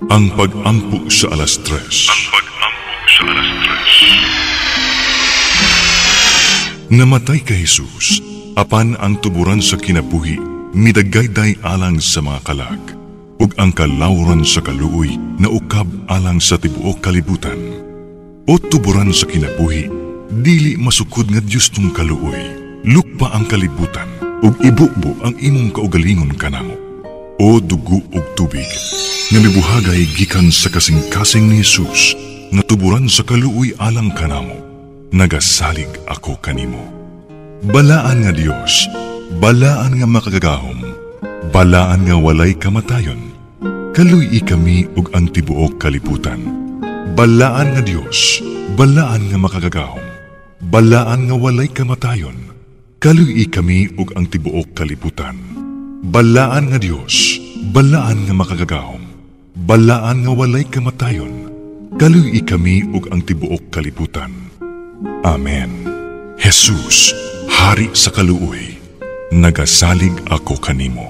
Ang pag-ampo sa alas 3. Namatay ka Jesus, apan ang tuburan sa kinabuhi, midagayday alang sa mga kalag, ug ang kalawran sa kaluoy na ukab alang sa tibuok kalibutan. O tuburan sa kinabuhi, dili masukod nga Diyos tong kaluoy, lukpa ang kalibutan, ug ibukbo ang imong kaugalingon kanamo. O dugo ug tubig, nga mibuhagay gikan sa kasing-kasing ni Jesus, nga tuburan sa kaluoy alang kanamo, nagasalig ako kanimo. Balaan nga Dios, balaan nga makagagahom, balaan nga walay kamatayon, kaluy kami ug ang tibuok kalibutan. Balaan nga Dios, balaan nga makagagahom, balaan nga walay kamatayon, kaluy kami ug ang tibuok kalibutan. Balaan nga Dios, balaan nga makagagahom, balaan nga walay kamatayon, kaluy kami ug ang tibuok kalibutan. Amen. Jesus, Hari sa kaluoy, nagasalig ako kanimo.